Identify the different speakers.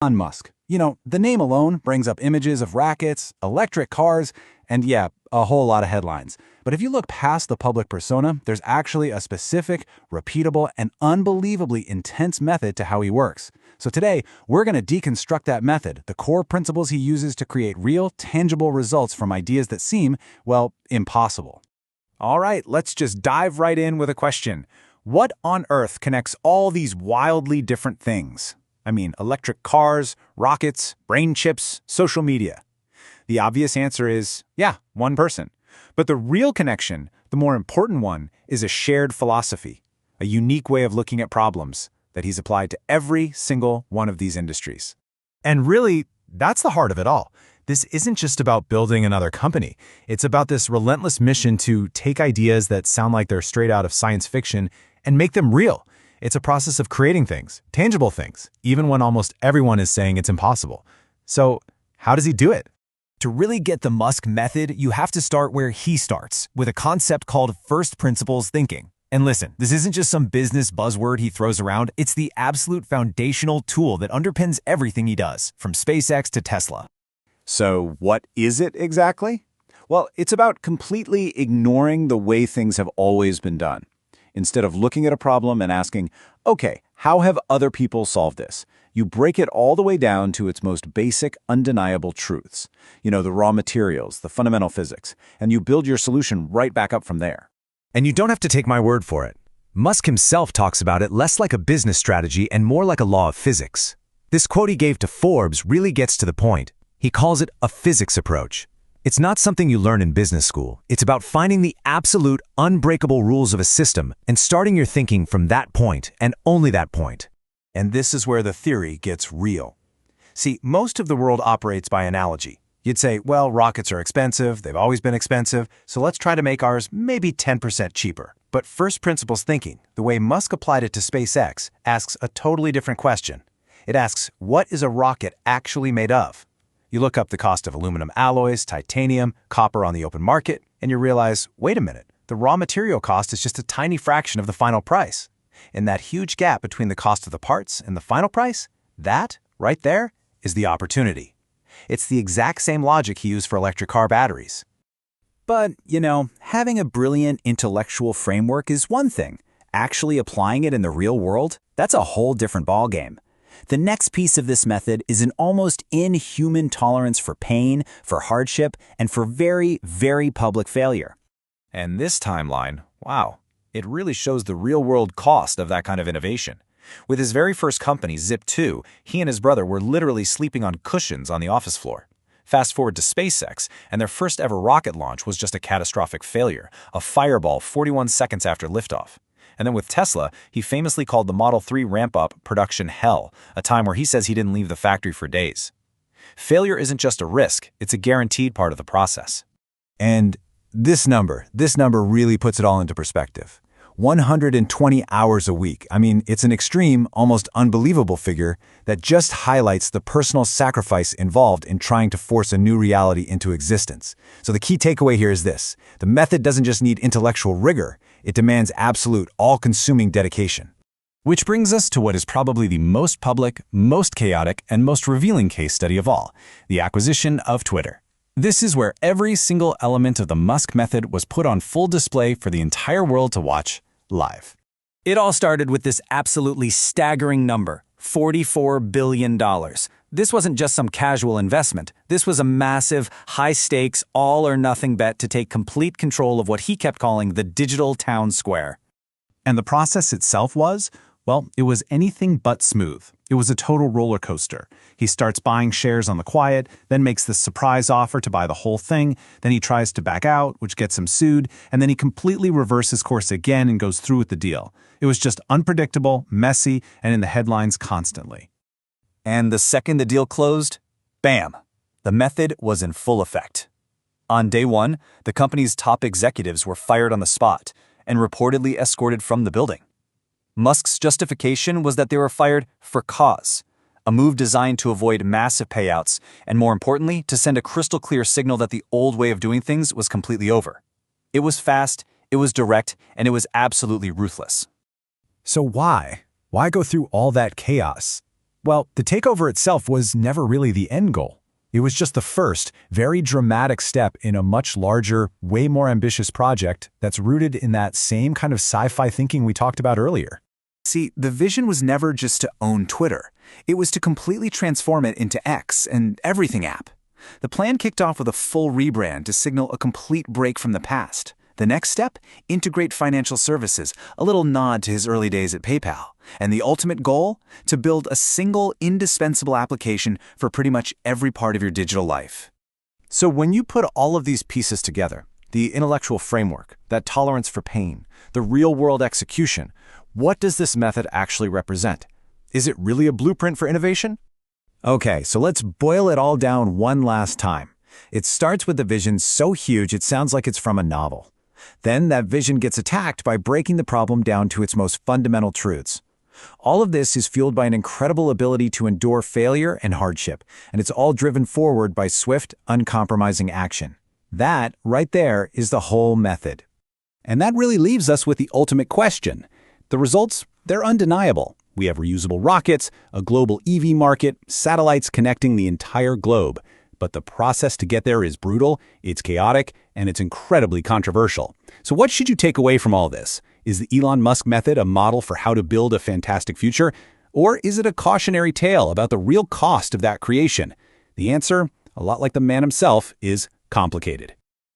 Speaker 1: Elon Musk. The name alone brings up images of rockets, electric cars, and yeah, a whole lot of headlines. But if you look past the public persona, there's actually a specific, repeatable, and unbelievably intense method to how he works. So today, we're going to deconstruct that method, the core principles he uses to create real, tangible results from ideas that seem, well, impossible.
Speaker 2: All right, let's just dive right in with a question. What on earth connects all these wildly different things? I mean, electric cars, rockets, brain chips, social media. The obvious answer is, yeah, one person. But the real connection, the more important one, is a shared philosophy, a unique way of looking at problems that he's applied to every single one of these industries.
Speaker 3: And really, that's the heart of it all. This isn't just about building another company. It's about this relentless mission to take ideas that sound like they're straight out of science fiction and make them real. It's a process of creating things, tangible things, even when almost everyone is saying it's impossible. So, how does he do it?
Speaker 4: To really get the Musk method, you have to start where he starts, with a concept called first principles thinking. And listen, this isn't just some business buzzword he throws around, it's the absolute foundational tool that underpins everything he does, from SpaceX to Tesla.
Speaker 2: So what is it exactly? Well, it's about completely ignoring the way things have always been done. Instead of looking at a problem and asking, okay, how have other people solved this? You break it all the way down to its most basic, undeniable truths. The raw materials, the fundamental physics, and you build your solution right back up from there.
Speaker 4: And you don't have to take my word for it. Musk himself talks about it less like a business strategy and more like a law of physics. This quote he gave to Forbes really gets to the point. He calls it a physics approach. It's not something you learn in business school. It's about finding the absolute, unbreakable rules of a system and starting your thinking from that point and only that point.
Speaker 1: And this is where the theory gets real. See, most of the world operates by analogy. You'd say, well, rockets are expensive, they've always been expensive, so let's try to make ours maybe 10% cheaper. But first principles thinking, the way Musk applied it to SpaceX, asks a totally different question. It asks, what is a rocket actually made of? You look up the cost of aluminum alloys, titanium, copper on the open market, and you realize, wait a minute, the raw material cost is just a tiny fraction of the final price. And that huge gap between the cost of the parts and the final price, that, right there, is the opportunity. It's the exact same logic he used for electric car batteries. But, having a brilliant intellectual framework is one thing. Actually applying it in the real world, that's a whole different ballgame. The next piece of this method is an almost inhuman tolerance for pain, for hardship, and for very, very public failure.
Speaker 2: And this timeline, wow, it really shows the real-world cost of that kind of innovation. With his very first company, Zip2, he and his brother were literally sleeping on cushions on the office floor. Fast forward to SpaceX, and their first ever rocket launch was just a catastrophic failure, a fireball 41 seconds after liftoff. And then with Tesla, he famously called the Model 3 ramp-up production hell, a time where he says he didn't leave the factory for days. Failure isn't just a risk, it's a guaranteed part of the process.
Speaker 1: And this number really puts it all into perspective. 120 hours a week. I mean, it's an extreme, almost unbelievable figure that just highlights the personal sacrifice involved in trying to force a new reality into existence. So the key takeaway here is this. The method doesn't just need intellectual rigor, it demands absolute, all-consuming dedication. Which brings us to what is probably the most public, most chaotic, and most revealing case study of all, the acquisition of Twitter. This is where every single element of the Musk method was put on full display for the entire world to watch live.
Speaker 4: It all started with this absolutely staggering number, $44 billion. This wasn't just some casual investment. This was a massive, high-stakes, all-or-nothing bet to take complete control of what he kept calling the digital town square.
Speaker 1: And the process itself was, well, it was anything but smooth. It was a total roller coaster. He starts buying shares on the quiet, then makes this surprise offer to buy the whole thing, then he tries to back out, which gets him sued, and then he completely reverses course again and goes through with the deal. It was just unpredictable, messy, and in the headlines constantly.
Speaker 4: And the second the deal closed, bam, the method was in full effect. On day one, the company's top executives were fired on the spot and reportedly escorted from the building. Musk's justification was that they were fired for cause, a move designed to avoid massive payouts and, more importantly, to send a crystal-clear signal that the old way of doing things was completely over. It was fast, it was direct, and it was absolutely ruthless.
Speaker 3: So why? Why go through all that chaos? Well, the takeover itself was never really the end goal. It was just the first, very dramatic step in a much larger, way more ambitious project that's rooted in that same kind of sci-fi thinking we talked about earlier.
Speaker 2: See, the vision was never just to own Twitter. It was to completely transform it into X, an everything app. The plan kicked off with a full rebrand to signal a complete break from the past. The next step? Integrate financial services, a little nod to his early days at PayPal. And the ultimate goal? To build a single, indispensable application for pretty much every part of your digital life.
Speaker 1: So when you put all of these pieces together, the intellectual framework, that tolerance for pain, the real-world execution, what does this method actually represent? Is it really a blueprint for innovation? Okay, so let's boil it all down one last time. It starts with a vision so huge it sounds like it's from a novel. Then that vision gets attacked by breaking the problem down to its most fundamental truths. All of this is fueled by an incredible ability to endure failure and hardship, and it's all driven forward by swift, uncompromising action. That, right there, is the whole method.
Speaker 5: And that really leaves us with the ultimate question. The results, they're undeniable. We have reusable rockets, a global EV market, satellites connecting the entire globe. But the process to get there is brutal, it's chaotic, and it's incredibly controversial. So what should you take away from all this? Is the Elon Musk method a model for how to build a fantastic future? Or is it a cautionary tale about the real cost of that creation? The answer, a lot like the man himself, is complicated.